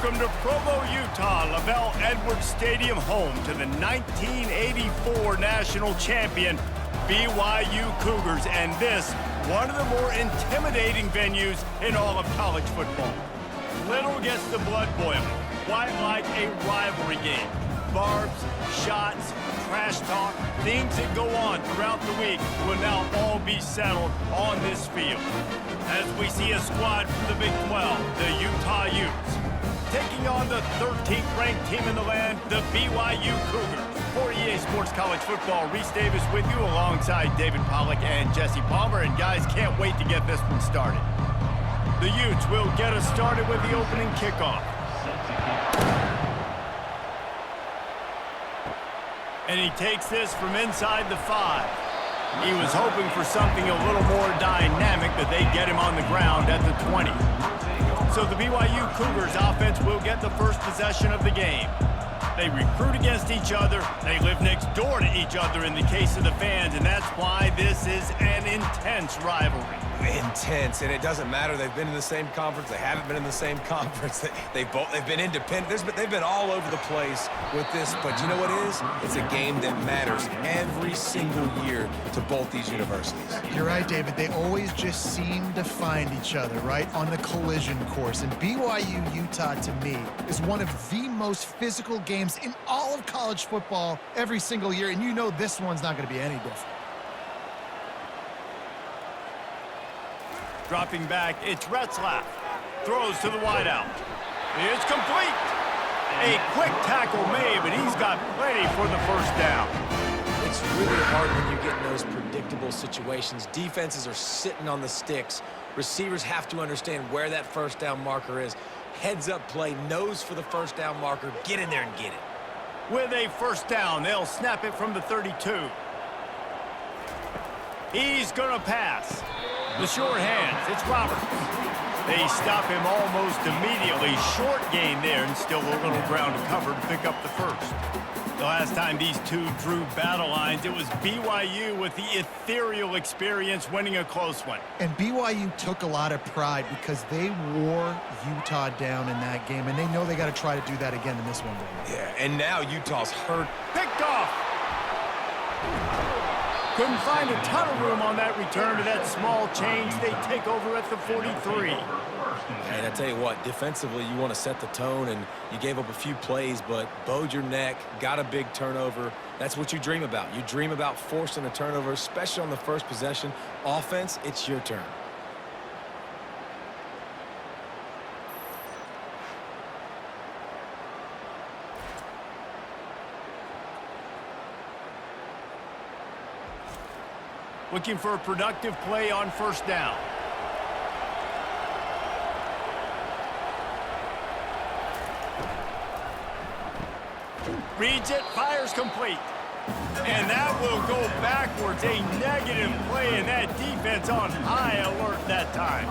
Welcome to Provo, Utah, Lavelle Edwards Stadium, home to the 1984 national champion BYU Cougars, and this, one of the more intimidating venues in all of college football. Little gets the blood boiling, quite like a rivalry game. Barbs, shots, trash talk, things that go on throughout the week will now all be settled on this field. As we see a squad from the Big 12, the Utah Utes, taking on the 13th ranked team in the land, the BYU Cougars. For EA Sports College Football, Reese Davis with you alongside David Pollack and Jesse Palmer. And guys, can't wait to get this one started. The Utes will get us started with the opening kickoff. And he takes this from inside the 5. He was hoping for something a little more dynamic, but they get him on the ground at the 20. So the BYU Cougars offense will get the first possession of the game. They recruit against each other. They live next door to each other in the case of the fans, and that's why this is an intense rivalry. Intense, and it doesn't matter. They've been in the same conference. They haven't been in the same conference. They've been independent. They've been all over the place with this. But you know what it is? It's a game that matters every single year to both these universities. You're right, David. They always just seem to find each other, right, on the collision course. And BYU-Utah, to me, is one of the most physical games in all of college football every single year. And you know this one's not going to be any different. Dropping back, it's Retzlaff. Throws to the wideout. It's complete. A quick tackle made, but he's got plenty for the first down. It's really hard when you get in those predictable situations. Defenses are sitting on the sticks. Receivers have to understand where that first down marker is. Heads up play, nose for the first down marker. Get in there and get it. With a first down, they'll snap it from the 32. He's going to pass. The short hands, it's Roberts. They stop him almost immediately. Short gain there, and still a little ground to cover to pick up the first. The last time these two drew battle lines, it was BYU with the ethereal experience winning a close one. And BYU took a lot of pride because they wore Utah down in that game, and they know they got to try to do that again in this one. Yeah, and now Utah's hurt. Picked off. Couldn't find a ton of room on that return to that small change. They take over at the 43. And I tell you what, defensively, you want to set the tone, and you gave up a few plays, but bowed your neck, got a big turnover. That's what you dream about. You dream about forcing a turnover, especially on the first possession. Offense, it's your turn. Looking for a productive play on first down. Reads it, fires complete. And that will go backwards. A negative play, and that defense on high alert that time.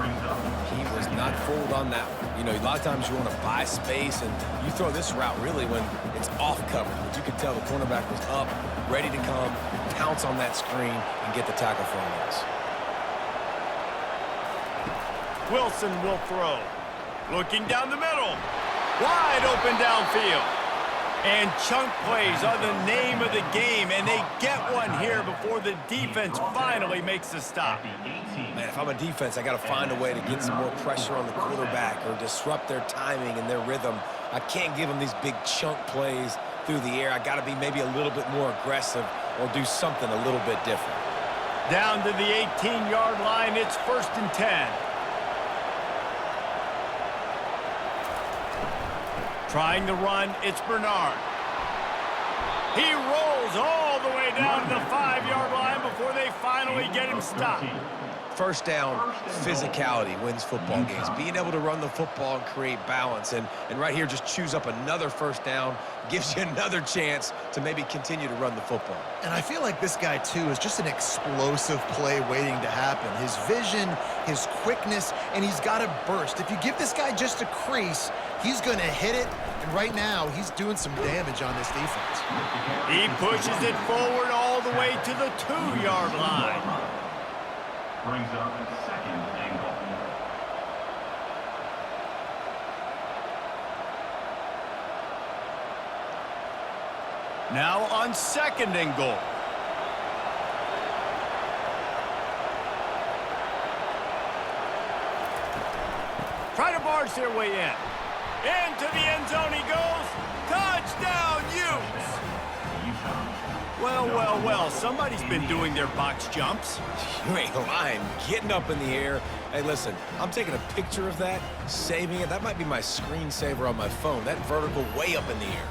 He was not fooled on that one. You know, a lot of times you want to buy space, and you throw this route really when it's off cover. But you could tell the cornerback was up, ready to come, pounce on that screen, and get the tackle for a loss. Wilson will throw. Looking down the middle. Wide open downfield. And chunk plays are the name of the game, and they get one here before the defense finally makes the stop. Man, if I'm a defense, I got to find a way to get some more pressure on the quarterback or disrupt their timing and their rhythm. I can't give them these big chunk plays through the air. I got to be maybe a little bit more aggressive or do something a little bit different. Down to the 18-yard line, it's 1st and 10. Trying to run, it's Bernard. He rolls all the way down to the 5-yard line before they finally get him stopped. First down, physicality wins football games. Being able to run the football and create balance. And right here, just choose up another first down, gives you another chance to maybe continue to run the football. And I feel like this guy, too, is just an explosive play waiting to happen. His vision, his quickness, and he's got a burst. If you give this guy just a crease, he's going to hit it. And right now, he's doing some damage on this defense. He pushes it forward all the way to the 2-yard line. Brings up 2nd and goal. Now on 2nd and goal. Try to barge their way in. Into the end zone he goes. Touchdown, Utes! Well, well, well, somebody's been doing their box jumps. You ain't lying. Getting up in the air. Hey, listen, I'm taking a picture of that, saving it. That might be my screensaver on my phone. That vertical way up in the air.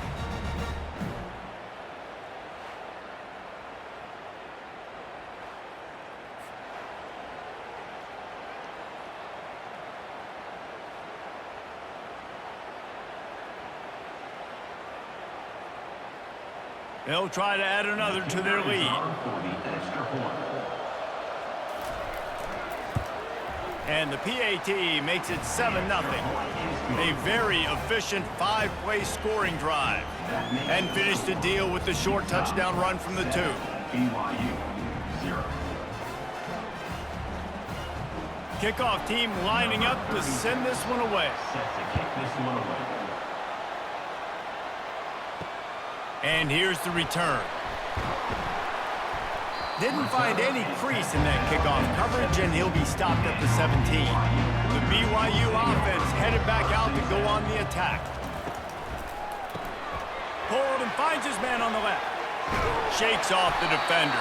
They'll try to add another to their lead. And the PAT makes it 7-0. A very efficient 5-play scoring drive. And finished the deal with the short touchdown run from the 2. BYU 0. Kickoff team lining up to send this one away. Set to kick this one away. And here's the return. Didn't find any crease in that kickoff coverage, and he'll be stopped at the 17. The BYU offense headed back out to go on the attack. Pulled and finds his man on the left. Shakes off the defender.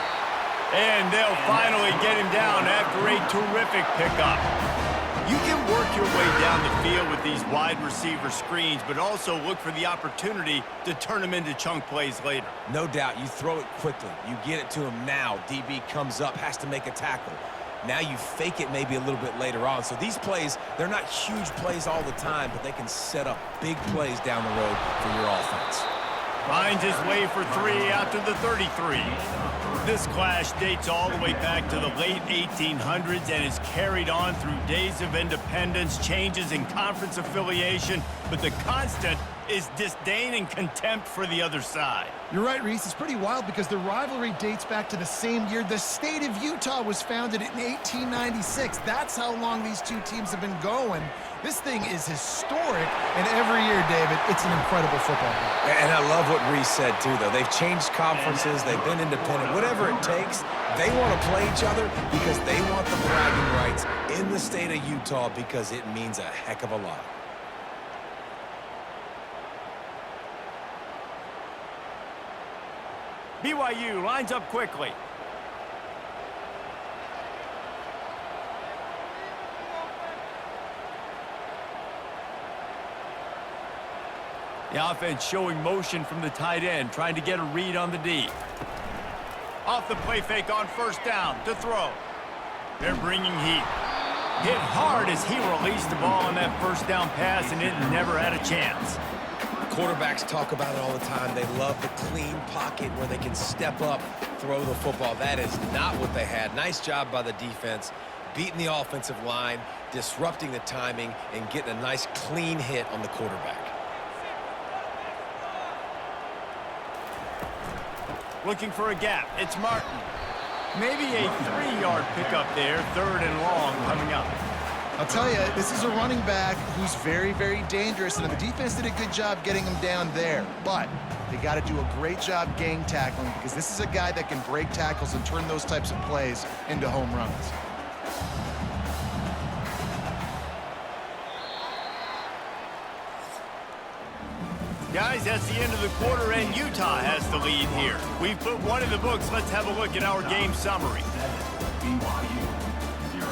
And they'll finally get him down after a terrific pickup. You can work your way down the field with these wide receiver screens, but also look for the opportunity to turn them into chunk plays later. No doubt, you throw it quickly. You get it to him now. DB comes up, has to make a tackle. Now you fake it maybe a little bit later on. So these plays, they're not huge plays all the time, but they can set up big plays down the road for your offense. Finds his way for 3 after the 33. This clash dates all the way back to the late 1800s and is carried on through days of independence, changes in conference affiliation, but the constant is disdain and contempt for the other side. You're right, Reese. It's pretty wild because the rivalry dates back to the same year the state of Utah was founded in 1896. That's how long these two teams have been going. This thing is historic, and every year, David, it's an incredible football game. And I love what Reese said, too, though. They've changed conferences. They've been independent. Whatever it takes, they want to play each other because they want the bragging rights in the state of Utah because it means a heck of a lot. BYU lines up quickly. The offense showing motion from the tight end, trying to get a read on the D. Off the play fake on 1st down to throw. They're bringing heat. Hit hard as he released the ball on that 1st down pass, and it never had a chance. Quarterbacks talk about it all the time. They love the clean pocket where they can step up, throw the football. That is not what they had. Nice job by the defense, beating the offensive line, disrupting the timing, and getting a nice clean hit on the quarterback. Looking for a gap. It's Martin. Maybe a 3-yard pickup there, 3rd and long coming up. I'll tell you, this is a running back who's very, very dangerous, and the defense did a good job getting him down there. But they got to do a great job gang tackling because this is a guy that can break tackles and turn those types of plays into home runs. Guys, that's the end of the quarter, and Utah has the lead here. We've put one in the books. Let's have a look at our game summary. BYU 0.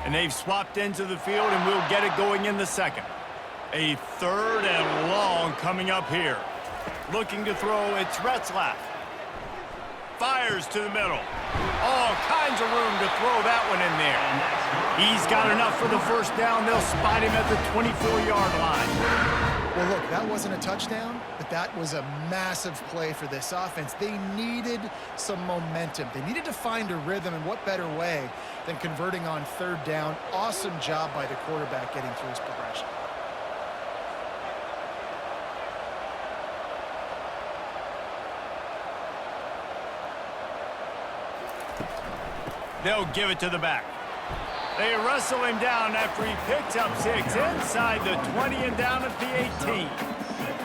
And they've swapped into the field, and we'll get it going in the 2nd. A 3rd and long coming up here. Looking to throw, it's Retzlaff. Fires to the middle. All kinds of room to throw that one in there. He's got enough for the 1st down. They'll spot him at the 24-yard line. Well, look, that wasn't a touchdown, but that was a massive play for this offense. They needed some momentum. They needed to find a rhythm, and what better way than converting on 3rd down. Awesome job by the quarterback getting through his progression. They'll give it to the back. They wrestle him down after he picks up 6 inside the 20 and down at the 18.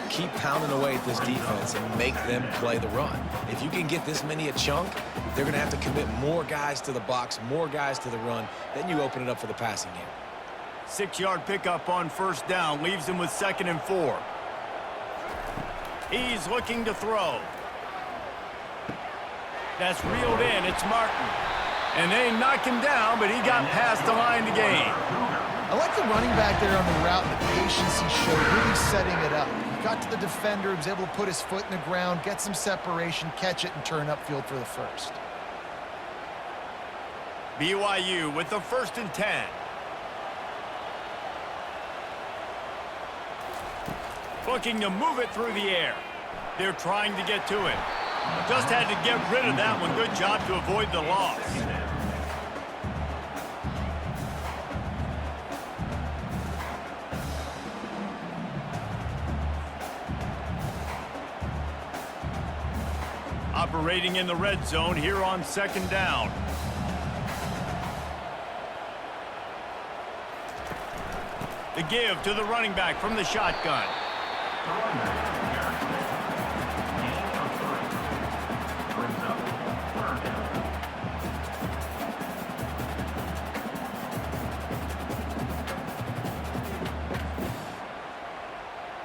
Keep pounding away at this defense and make them play the run. If you can get this many a chunk, they're going to have to commit more guys to the box, more guys to the run. Then you open it up for the passing game. 6-yard pickup on first down leaves him with 2nd and 4. He's looking to throw. That's reeled in. It's Martin. And they knock him down, but he got past the line to gain. I like the running back there on the route and the patience he showed, really setting it up. He got to the defender, was able to put his foot in the ground, get some separation, catch it, and turn upfield for the first. BYU with the 1st and 10. Looking to move it through the air. They're trying to get to it. Just had to get rid of that one. Good job to avoid the loss. Operating in the red zone here on 2nd down. The give to the running back from the shotgun.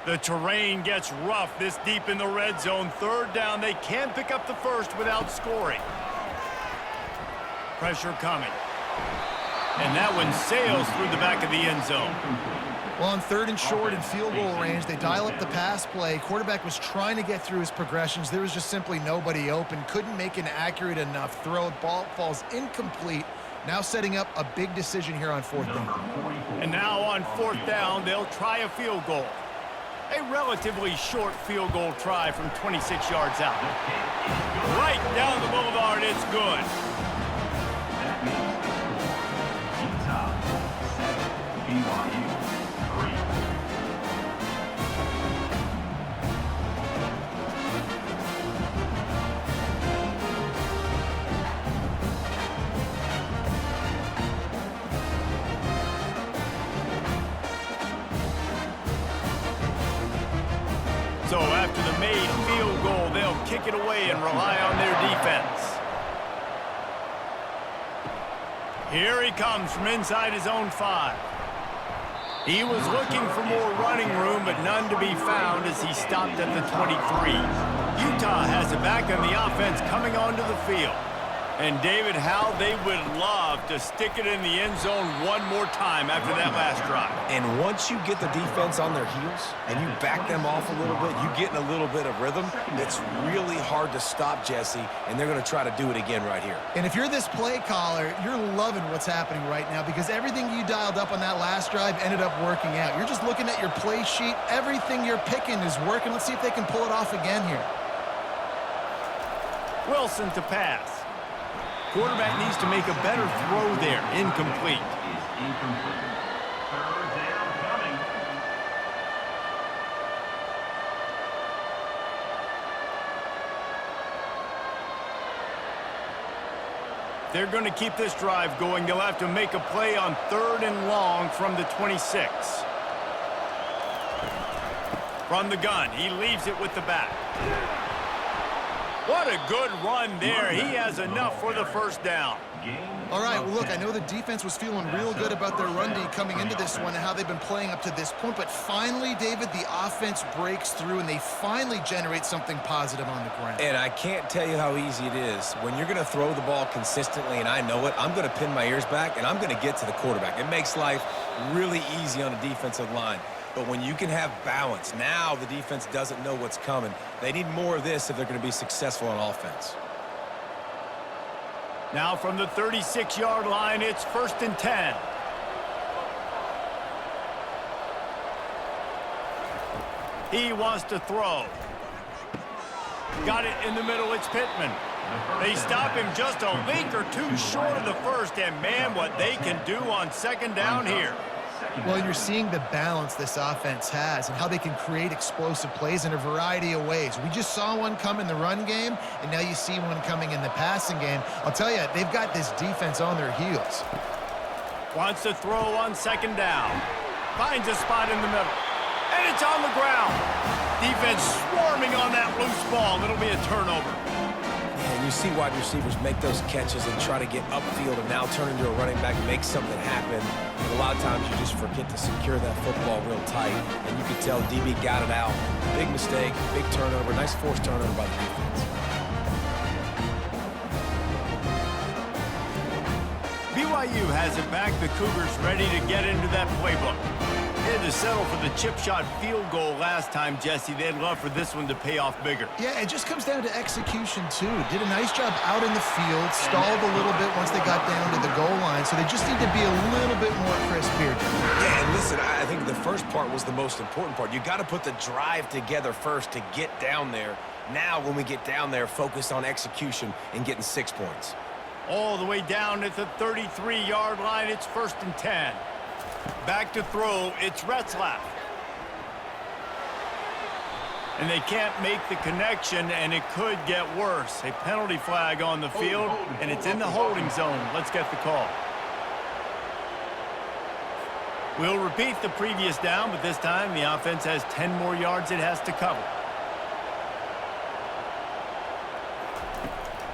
The terrain gets rough this deep in the red zone. 3rd down. They can't pick up the first without scoring. Pressure coming. And that one sails through the back of the end zone. Well, on 3rd and short and field goal range, they dial up the pass play. Quarterback was trying to get through his progressions. There was just simply nobody open. Couldn't make an accurate enough throw. Ball falls incomplete. Now setting up a big decision here on 4th down. And now on 4th down, they'll try a field goal. A relatively short field goal try from 26 yards out. Right down the boulevard, it's good. That means Utah 7, BYU 3. So after the made field goal, they'll kick it away and rely on their defense. Here he comes from inside his own 5. He was looking for more running room, but none to be found as he stopped at the 23. Utah has it back on the offense coming onto the field. And David, how they would love to stick it in the end zone one more time after that last drive. And once you get the defense on their heels and you back them off a little bit, you get in a little bit of rhythm, it's really hard to stop Jesse, and they're going to try to do it again right here. And if you're this play caller, you're loving what's happening right now because everything you dialed up on that last drive ended up working out. You're just looking at your play sheet. Everything you're picking is working. Let's see if they can pull it off again here. Wilson to pass. Quarterback needs to make a better throw there. Incomplete. Is incomplete. 3rd down coming. They're going to keep this drive going. They'll have to make a play on 3rd and long from the 26. From the gun, he leaves it with the back. What a good run there. He has enough for the 1st down. All right, well, look, I know the defense was feeling real good about their run D coming into this one and how they've been playing up to this point, but finally, David, the offense breaks through and they finally generate something positive on the ground. And I can't tell you how easy it is. When you're going to throw the ball consistently, and I know it, I'm going to pin my ears back, and I'm going to get to the quarterback. It makes life really easy on a defensive line. But when you can have balance, now the defense doesn't know what's coming. They need more of this if they're going to be successful on offense. Now from the 36-yard line, it's 1st and 10. He wants to throw. Got it in the middle, it's Pittman. They stop him just a link or two short of the first, and man, what they can do on 2nd down here. Well, you're seeing the balance this offense has and how they can create explosive plays in a variety of ways. We just saw one come in the run game, and now you see one coming in the passing game. I'll tell you, they've got this defense on their heels. Wants to throw on second down. Finds a spot in the middle. And it's on the ground. Defense swarming on that loose ball. It'll be a turnover. And you see wide receivers make those catches and try to get upfield and now turn into a running back, make something happen. And a lot of times you just forget to secure that football real tight. And you can tell DB got it out. Big mistake, big turnover, nice forced turnover by the defense. BYU has it back. The Cougars ready to get into that playbook. They had to settle for the chip shot field goal last time, Jesse. They'd love for this one to pay off bigger. Yeah, it just comes down to execution, too. Did a nice job out in the field, stalled a little bit once they got down to the goal line, so they just need to be a little bit more crisp here. Yeah, and listen, I think the first part was the most important part. You got to put the drive together first to get down there. Now, when we get down there, focus on execution and getting 6 points. All the way down at the 33-yard line, it's 1st and 10. Back to throw, it's Retzlaff. And they can't make the connection, and it could get worse. A penalty flag on the field, and it's in the holding zone. Let's get the call. We'll repeat the previous down, but this time the offense has 10 more yards it has to cover.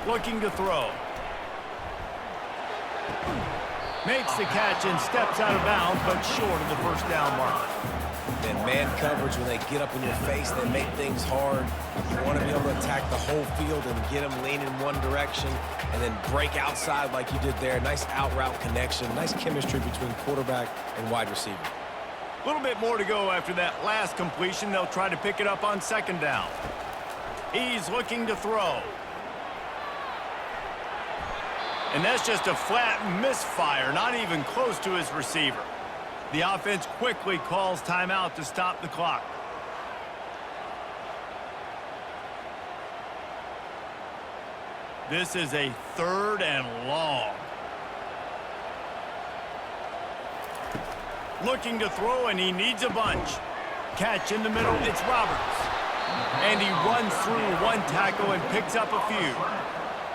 Looking to throw. Makes the catch and steps out of bounds, but short of the first down mark. And man coverage, when they get up in your face, they make things hard. You want to be able to attack the whole field and get them leaning one direction and then break outside like you did there. Nice out route connection, nice chemistry between quarterback and wide receiver. A little bit more to go after that last completion. They'll try to pick it up on second down. He's looking to throw. And that's just a flat misfire, not even close to his receiver. The offense quickly calls timeout to stop the clock. This is a 3rd and long. Looking to throw, and he needs a bunch. Catch in the middle, it's Roberts. And he runs through one tackle and picks up a few.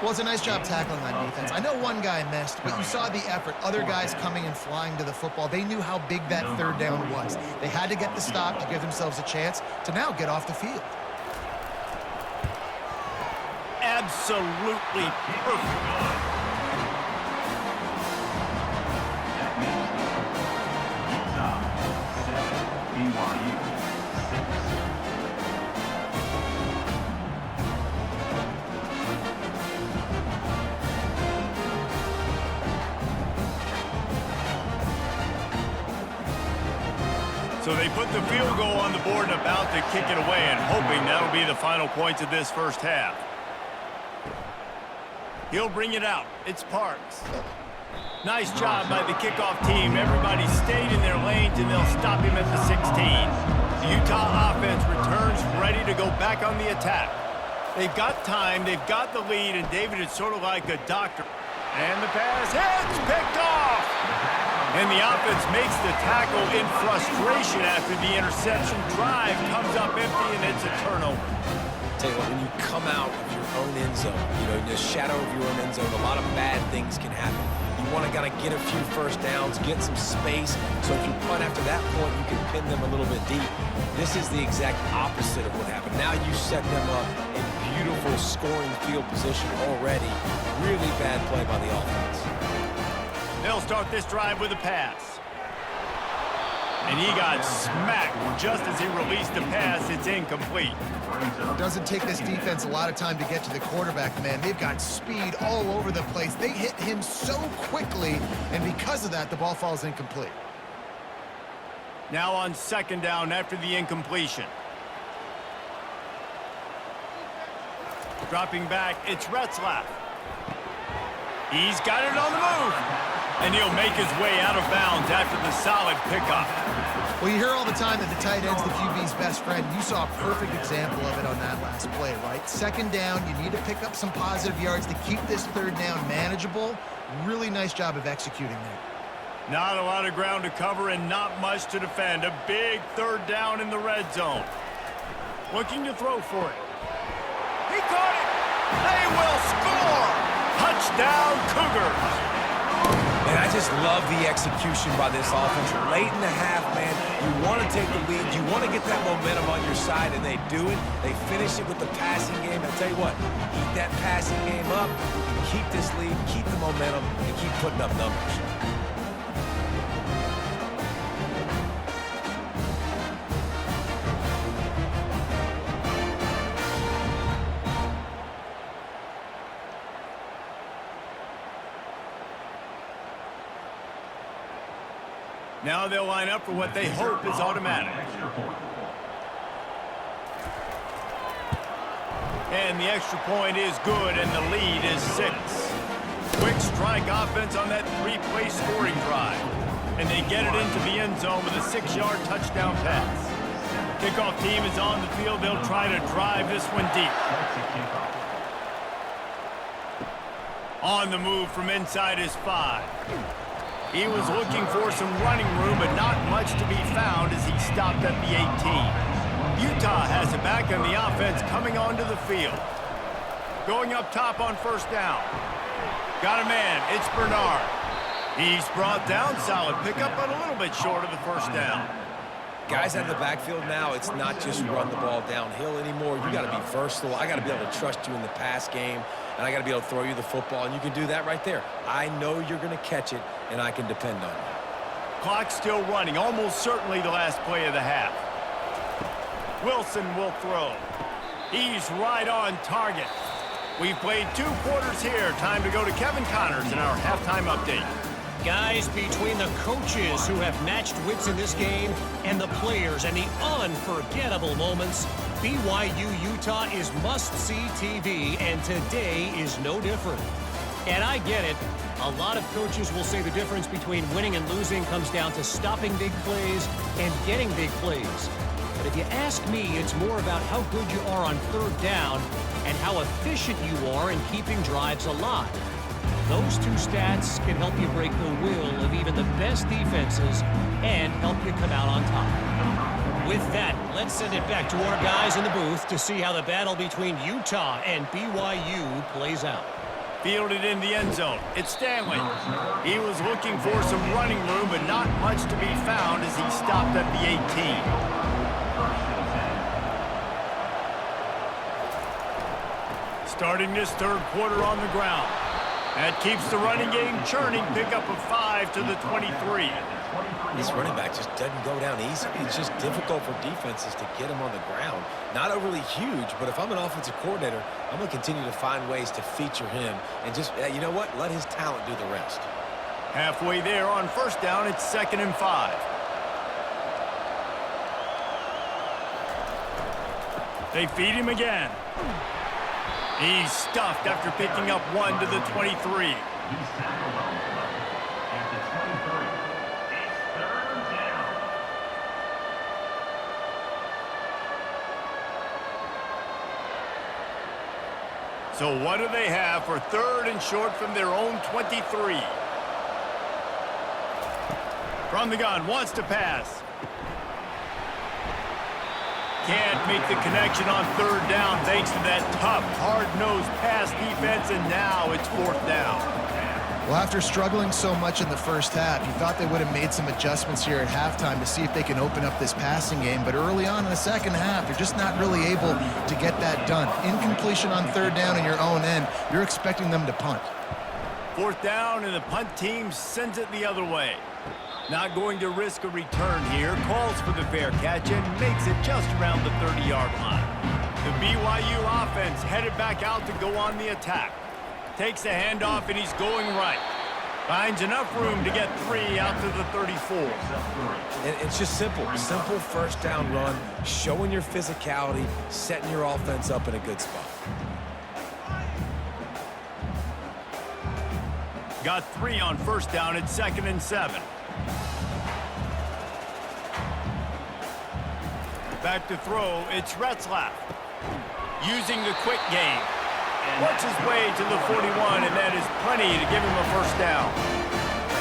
Well, it's a nice job tackling on defense. I know one guy missed, but you saw the effort. Other guys coming and flying to the football. They knew how big that 3rd down was. They had to get the stop to give themselves a chance to now get off the field. Absolutely perfect. So they put the field goal on the board and about to kick it away, and hoping that'll be the final points of this first half. He'll bring it out. It's Parks. Nice job by the kickoff team. Everybody stayed in their lanes, and they'll stop him at the 16. The Utah offense returns ready to go back on the attack. They've got time. They've got the lead, and David is sort of like a doctor. And the pass hits, picked off. And the offense makes the tackle in frustration after the interception. Drive comes up empty, and it's a turnover. Tell you what, when you come out of your own end zone, in the shadow of your own end zone, a lot of bad things can happen. You want to get a few first downs, get some space, so if you punt after that point, you can pin them a little bit deep. This is the exact opposite of what happened. Now you set them up in beautiful scoring field position already. Really bad play by the offense. They'll start this drive with a pass. And he got smacked just as he released the pass. It's incomplete. It doesn't take this defense a lot of time to get to the quarterback, man. They've got speed all over the place. They hit him so quickly, and because of that, the ball falls incomplete. Now on second down after the incompletion. Dropping back, it's Retzlaff. He's got it on the move. And he'll make his way out of bounds after the solid pickup. Well, you hear all the time that the tight end's the QB's best friend. You saw a perfect example of it on that last play, right? Second down, you need to pick up some positive yards to keep this 3rd down manageable. Really nice job of executing there. Not a lot of ground to cover and not much to defend. A big 3rd down in the red zone. Looking to throw for it. He caught it. They will score. Touchdown, Cougars. And I I just love the execution by this offense. Late in the half, man, you want to take the lead. You want to get that momentum on your side, and they do it. They finish it with the passing game. I'll tell you what, keep that passing game up, keep this lead, keep the momentum, and keep putting up numbers. Now they'll line up for what they hope is automatic. And the extra point is good, and the lead is 6. Quick strike offense on that 3-play scoring drive. And they get it into the end zone with a 6-yard touchdown pass. Kickoff team is on the field. They'll try to drive this one deep. On the move from inside his 5. He was looking for some running room, but not much to be found as he stopped at the 18. Utah has it back, and the offense coming onto the field. Going up top on first down. Got a man. It's Bernard. He's brought down. Solid pickup, but a little bit short of the first down. Guys out of the backfield now, it's not just run the ball downhill anymore. You got to be versatile. I got to be able to trust you in the pass game, and I got to be able to throw you the football, and you can do that right there. I know you're going to catch it, and I can depend on you. Clock still running, almost certainly the last play of the half. Wilson will throw. He's right on target. We've played 2 quarters here. Time to go to Kevin Connors in our halftime update. Guys, between the coaches who have matched wits in this game and the players and the unforgettable moments, BYU-Utah is must-see TV, and today is no different. And I get it. A lot of coaches will say the difference between winning and losing comes down to stopping big plays and getting big plays. But if you ask me, it's more about how good you are on third down and how efficient you are in keeping drives alive. Those 2 stats can help you break the will of even the best defenses and help you come out on top. With that, let's send it back to our guys in the booth to see how the battle between Utah and BYU plays out. Fielded in the end zone. It's Stanley. He was looking for some running room, but not much to be found as he stopped at the 18. Starting this third quarter on the ground. That keeps the running game churning. Pickup of 5 to the 23. This running back just doesn't go down easy. It's just difficult for defenses to get him on the ground. Not overly huge, but if I'm an offensive coordinator, I'm going to continue to find ways to feature him and just, you know what, let his talent do the rest. Halfway there on first down, it's 2nd and 5. They feed him again. He's stuffed after picking up 1 to the 23. So what do they have for 3rd and short from their own 23? From the gun, wants to pass. Can't make the connection on 3rd down thanks to that tough, hard-nosed pass defense, and now it's 4th down. Well, after struggling so much in the first half, you thought they would have made some adjustments here at halftime to see if they can open up this passing game. But early on in the second half, they're just not really able to get that done. Incompletion on 3rd down in your own end, you're expecting them to punt. 4th down, and the punt team sends it the other way. Not going to risk a return here. Calls for the fair catch and makes it just around the 30-yard line. The BYU offense headed back out to go on the attack. Takes a handoff, and he's going right. Finds enough room to get 3 out to the 34. And it's just simple. Simple first down run, showing your physicality, setting your offense up in a good spot. Got 3 on first down at 2nd and 7. Back to throw, it's Retzlaff. Using the quick game. Works his way to the 41, and that is plenty to give him a first down.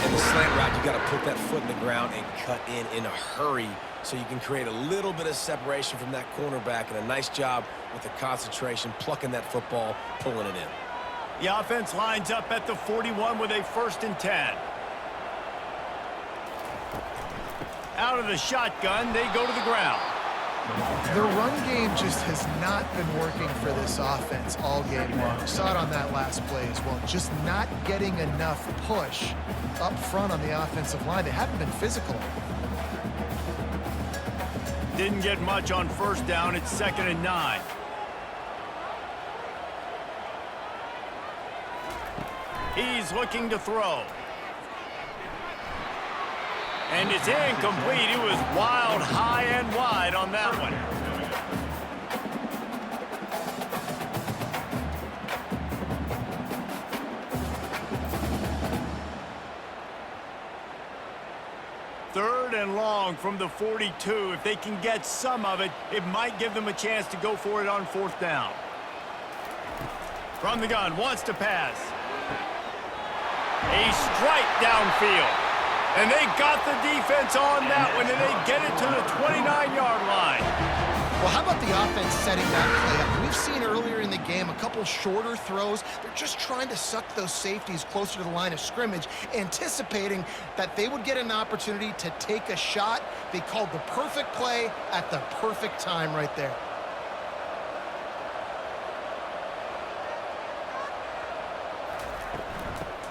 In the slant route, you got to put that foot in the ground and cut in a hurry so you can create a little bit of separation from that cornerback, and a nice job with the concentration, plucking that football, pulling it in. The offense lines up at the 41 with a 1st and 10. Out of the shotgun, they go to the ground. The run game just has not been working for this offense all game long. We saw it on that last play as well. Just not getting enough push up front on the offensive line. They haven't been physical. Didn't get much on first down. It's 2nd and 9. He's looking to throw. And it's incomplete. It was wild, high and wide on that one. Third and long from the 42. If they can get some of it, it might give them a chance to go for it on 4th down. From the gun, wants to pass. A strike downfield. And they got the defense on that one, and they get it to the 29-yard line. Well, how about the offense setting that play up? We've seen earlier in the game a couple shorter throws. They're just trying to suck those safeties closer to the line of scrimmage, anticipating that they would get an opportunity to take a shot. They called the perfect play at the perfect time right there.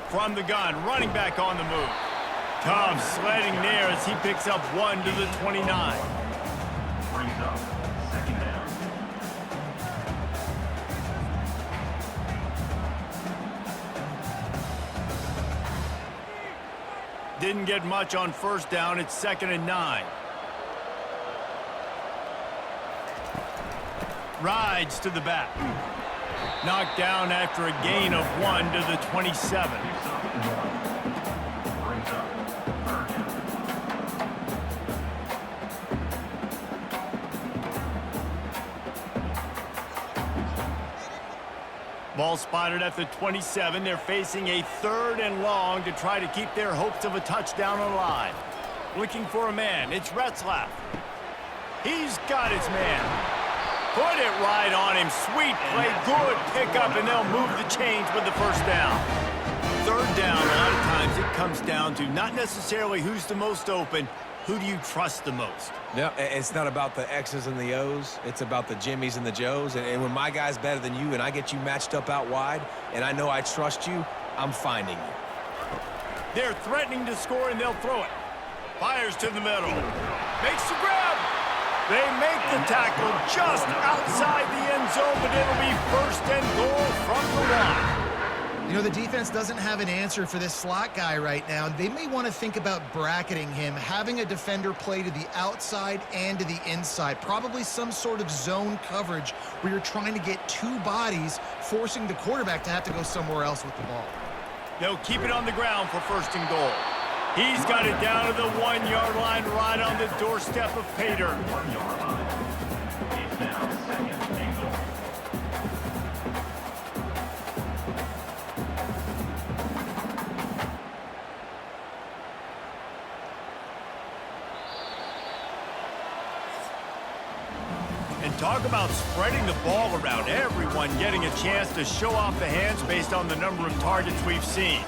From the gun, running back on the move. Tom sledding near as he picks up 1 to the 29. Brings up 2nd down. Didn't get much on first down. It's 2nd and 9. Rides to the back. Knocked down after a gain of 1 to the 27. Ball spotted at the 27. They're facing a 3rd and long to try to keep their hopes of a touchdown alive. Looking for a man. It's Retzlaff. He's got his man. Put it right on him. Sweet play. Good pickup, and they'll move the chains with the first down. 3rd down, a lot of times it comes down to not necessarily who's the most open. Who do you trust the most? Yeah, it's not about the X's and the O's. It's about the Jimmys and the Joes. And when my guy's better than you and I get you matched up out wide and I know I trust you, I'm finding you. They're threatening to score, and they'll throw it. Fires to the middle. Makes the grab. They make the tackle just outside the end zone, but it'll be 1st and goal from the line. You know, the defense doesn't have an answer for this slot guy right now. They may want to think about bracketing him, having a defender play to the outside and to the inside. Probably some sort of zone coverage where you're trying to get 2 bodies, forcing the quarterback to have to go somewhere else with the ball. They'll keep it on the ground for 1st and goal. He's got it down to the 1-yard line, right on the doorstep of Pater. 1-yard line. It's now 2nd and goal. And talk about spreading the ball around. Everyone getting a chance to show off the hands based on the number of targets we've seen.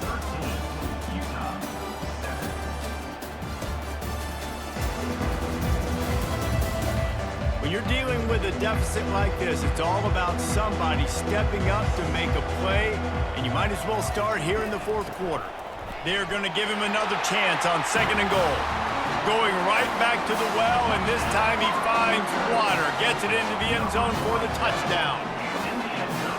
When you're dealing with a deficit like this, it's all about somebody stepping up to make a play, and you might as well start here in the 4th quarter. They're going to give him another chance on 2nd and goal. Going right back to the well, and this time he finds water. Gets it into the end zone for the touchdown.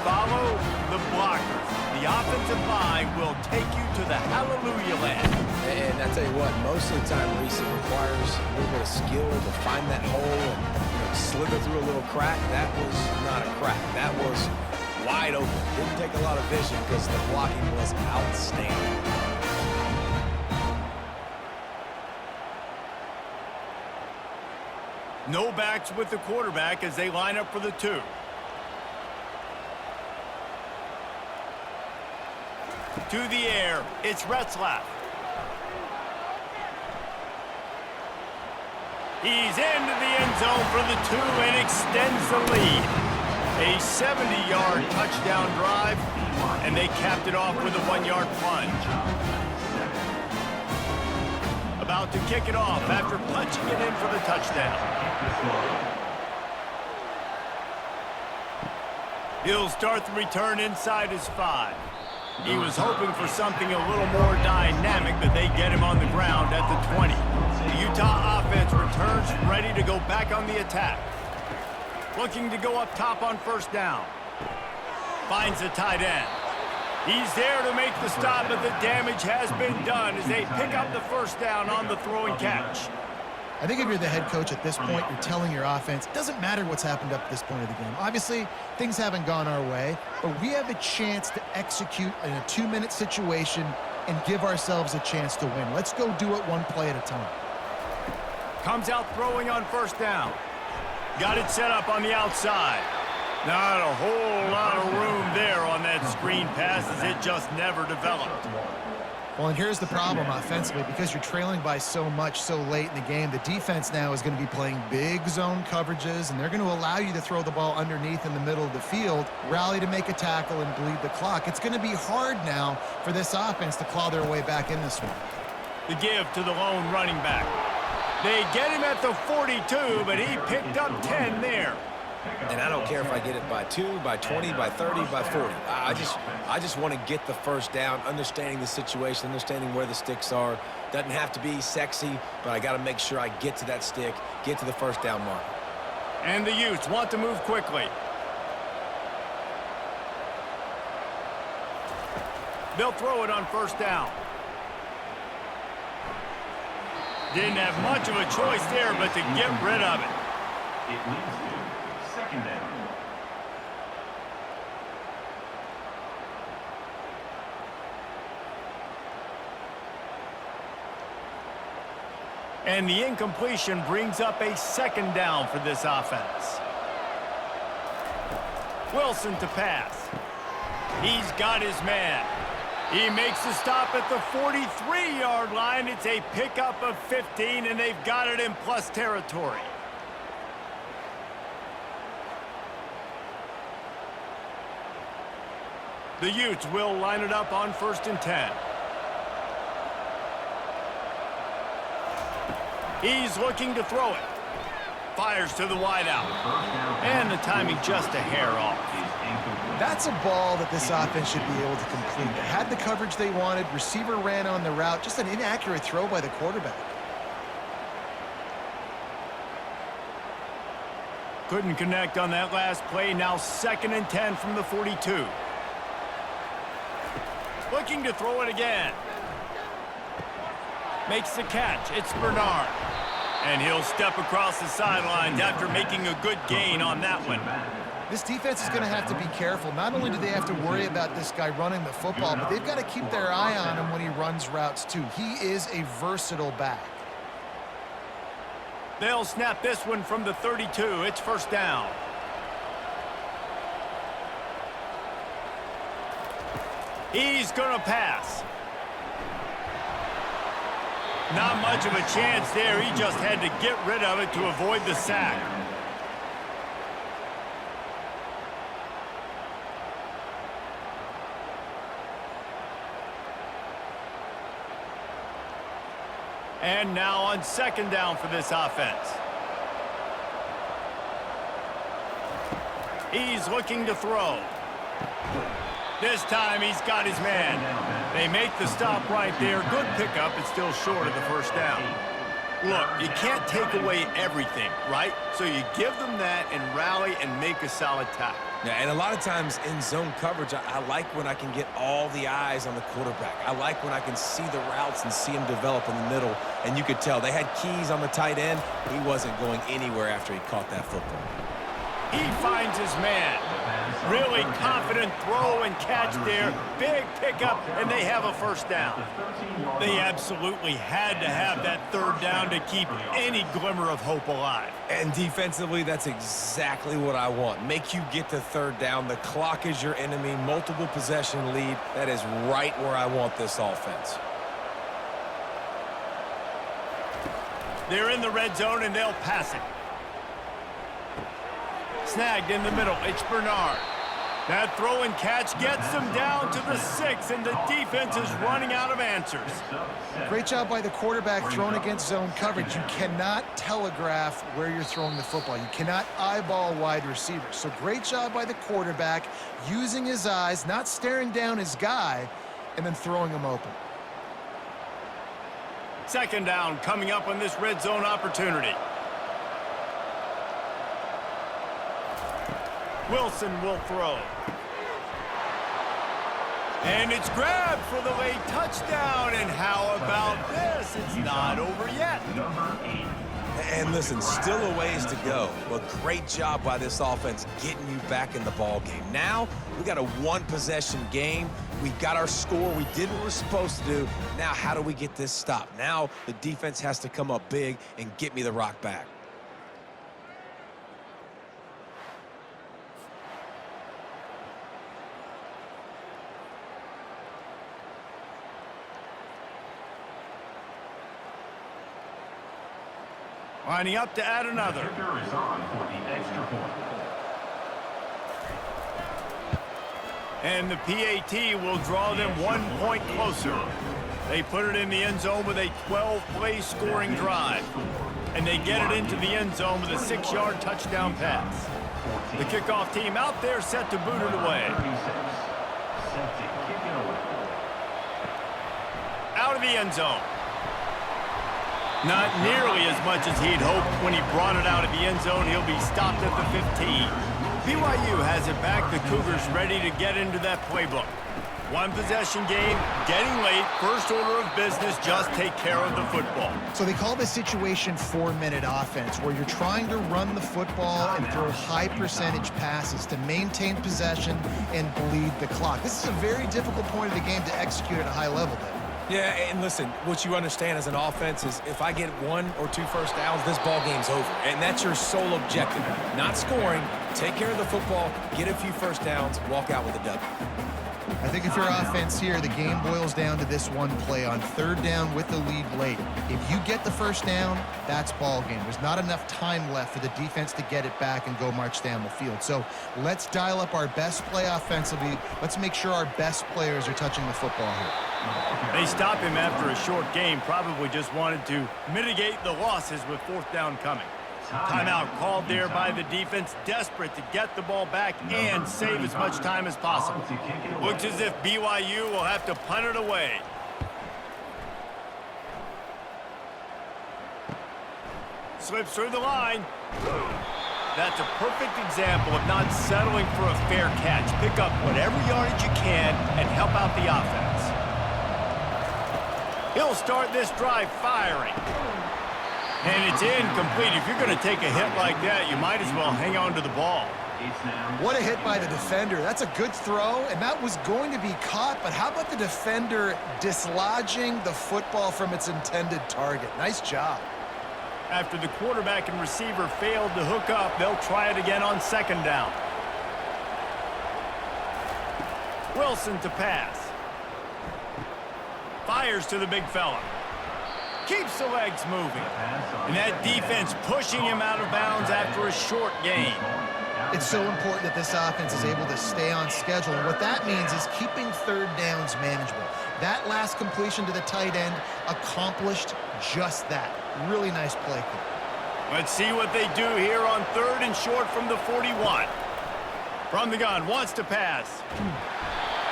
Follow the blockers. The offensive line will take you to the hallelujah land. And I tell you what, most of the time, Reese, it requires a little bit of skill to find that hole and slither through a little crack. That was not a crack. That was wide open. Didn't take a lot of vision because the blocking was outstanding. No backs with the quarterback as they line up for the 2. To the air, it's Retzlaff. He's into the end zone for the 2 and extends the lead. A 70-yard touchdown drive, and they capped it off with a 1-yard plunge. About about to kick it off after punching it in for the touchdown. He'll start the return inside his 5. He was hoping for something a little more dynamic, but they get him on the ground at the 20. The Utah offense returns ready to go back on the attack. Looking to go up top on first down. Finds the tight end. He's there to make the stop, but the damage has been done as they pick up the first down on the throw and catch. I think if you're the head coach at this point, you're telling your offense, it doesn't matter what's happened up to this point of the game. Obviously, things haven't gone our way, but we have a chance to execute in a 2-minute situation and give ourselves a chance to win. Let's go do it one play at a time. Comes out throwing on first down. Got it set up on the outside. Not a whole lot of room there on that screen pass as it just never developed. Well, and here's the problem offensively. Because you're trailing by so much so late in the game, the defense now is going to be playing big zone coverages, and they're going to allow you to throw the ball underneath in the middle of the field, rally to make a tackle, and bleed the clock. It's going to be hard now for this offense to claw their way back in this one. The give to the lone running back. They get him at the 42, but he picked up 10 there. And I don't care if I get it by 2, by 20, by 30, by 40. I just want to get the first down, understanding the situation, understanding where the sticks are. Doesn't have to be sexy, but I got to make sure I get to that stick, get to the first down mark. And the Utes want to move quickly. They'll throw it on first down. Didn't have much of a choice there, but to get rid of it. It leads to second down. And the incompletion brings up a second down for this offense. Wilson to pass. He's got his man. He makes the stop at the 43-yard line. It's a pickup of 15, and they've got it in plus territory. The Utes will line it up on 1st and 10. He's looking to throw it. Fires to the wideout. And the timing just a hair off. That's a ball that this offense should be able to complete. They had the coverage they wanted. Receiver ran on the route. Just an inaccurate throw by the quarterback. Couldn't connect on that last play. Now 2nd and 10 from the 42. Looking to throw it again. Makes the catch. It's Bernard. And he'll step across the sidelines after making a good gain on that one. This defense is going to have to be careful. Not only do they have to worry about this guy running the football, but they've got to keep their eye on him when he runs routes too. He is a versatile back. They'll snap this one from the 32. It's first down. He's going to pass. Not much of a chance there. He just had to get rid of it to avoid the sack. And now on 2nd down for this offense. He's looking to throw. This time he's got his man. They make the stop right there. Good pickup. It's still short of the first down. Look, you can't take away everything, right? So you give them that and rally and make a solid tackle. Yeah, and a lot of times in zone coverage, I like when I can get all the eyes on the quarterback. I like when I can see the routes and see him develop in the middle. And you could tell they had keys on the tight end. He wasn't going anywhere after he caught that football. He finds his man. Really confident throw and catch there. Big pickup, and they have a first down. They absolutely had to have that 3rd down to keep any glimmer of hope alive. And defensively, that's exactly what I want. Make you get to 3rd down. The clock is your enemy. Multiple possession lead. That is right where I want this offense. They're in the red zone, and they'll pass it. Snagged in the middle. It's Bernard. That throw and catch gets them down to the 6, and the defense is running out of answers. Great job by the quarterback throwing against zone coverage. You cannot telegraph where you're throwing the football. You cannot eyeball wide receivers. So great job by the quarterback using his eyes, not staring down his guy, and then throwing him open. Second down coming up on this red zone opportunity. Wilson will throw. And it's grabbed for the late touchdown. And how about this? It's not over yet. And listen, still a ways to go. But great job by this offense getting you back in the ball game. Now, we got a one-possession game. We got our score. We did what we're supposed to do. Now, how do we get this stopped? Now, the defense has to come up big and get me the rock back. Lining up to add another. Kicker is on for the extra point. And the PAT will draw them 1 point closer. They put it in the end zone with a 12-play scoring drive. And they get it into the end zone with a 6-yard touchdown pass. The kickoff team out there set to boot it away. Set to kick it away. Out of the end zone. Not nearly as much as he'd hoped when he brought it out of the end zone. He'll be stopped at the 15. BYU has it back. The Cougars ready to get into that playbook. One possession game, getting late, first order of business, just take care of the football. So they call this situation 4-minute offense, where you're trying to run the football and throw high percentage passes to maintain possession and bleed the clock. This is a very difficult point of the game to execute at a high level, Dave. Yeah, and listen, what you understand as an offense is if I get 1 or 2 first downs, this ball game's over. And that's your sole objective. Not scoring, take care of the football, get a few first downs, walk out with a W. I think if you're offense here, the game boils down to this one play on third down with the lead late. If you get the first down, that's ball game. There's not enough time left for the defense to get it back and go march down the field. So let's dial up our best play offensively. Let's make sure our best players are touching the football here. They stop him after a short game, probably just wanted to mitigate the losses with fourth down coming. Timeout called there by the defense, desperate to get the ball back and save as much time as possible. Looks as if BYU will have to punt it away. Slips through the line. That's a perfect example of not settling for a fair catch. Pick up whatever yardage you can and help out the offense. He'll start this drive firing. And it's incomplete. If you're going to take a hit like that, you might as well hang on to the ball. What a hit by the defender. That's a good throw, and that was going to be caught, but how about the defender dislodging the football from its intended target? Nice job. After the quarterback and receiver failed to hook up, they'll try it again on second down. Wilson to pass. Fires to the big fella. Keeps the legs moving. And that defense pushing him out of bounds after a short gain. It's so important that this offense is able to stay on schedule. And what that means is keeping third downs manageable. That last completion to the tight end accomplished just that. Really nice play call. Let's see what they do here on third and short from the 41. From the gun, wants to pass.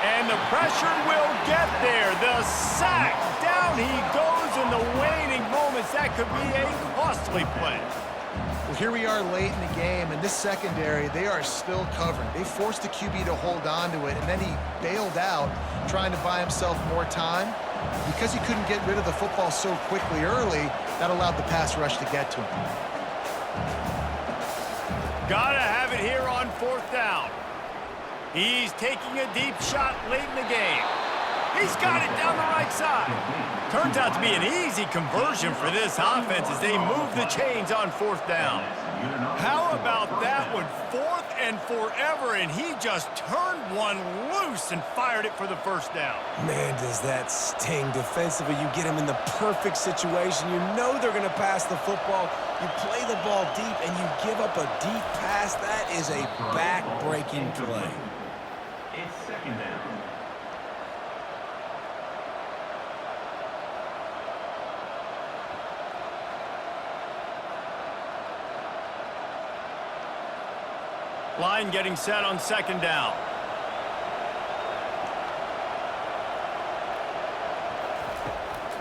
And the pressure will get there. The sack. Down he goes in the waning moments. That could be a costly play. Well, here we are late in the game, and this secondary, they are still covering. They forced the QB to hold on to it, and then he bailed out, trying to buy himself more time. Because he couldn't get rid of the football so quickly early, that allowed the pass rush to get to him. Gotta have it here on fourth down. He's taking a deep shot late in the game. He's got it down the right side. Turns out to be an easy conversion for this offense as they move the chains on fourth down. How about that one? Fourth and forever, and he just turned one loose and fired it for the first down. Man, does that sting defensively. You get him in the perfect situation. You know they're going to pass the football. You play the ball deep, and you give up a deep pass. That is a back-breaking play. It's second down. Line getting set on second down.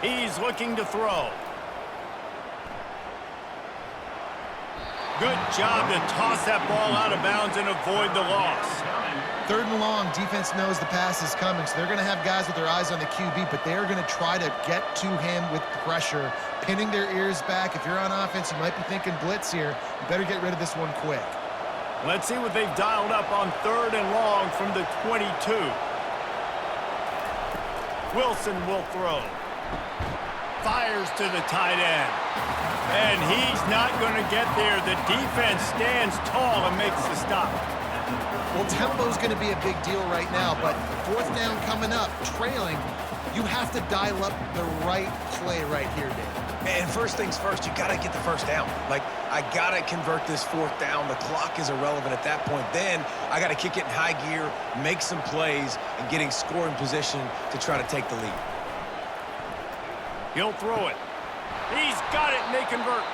He's looking to throw. Good job to toss that ball out of bounds and avoid the loss. Third and long, defense knows the pass is coming, so they're going to have guys with their eyes on the QB, but they're going to try to get to him with pressure, pinning their ears back. If you're on offense, you might be thinking blitz here. You better get rid of this one quick. Let's see what they've dialed up on third and long from the 22. Wilson will throw. Fires to the tight end. And he's not going to get there. The defense stands tall and makes the stop. Well, tempo's going to be a big deal right now, but fourth down coming up, trailing, you have to dial up the right play right here, Dave. And first things first, you got to get the first down. Like, I got to convert this fourth down. The clock is irrelevant at that point. Then I got to kick it in high gear, make some plays, and getting scoring position to try to take the lead. He'll throw it. He's got it, and they convert.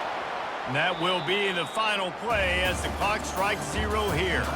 And that will be the final play as the clock strikes 0 here.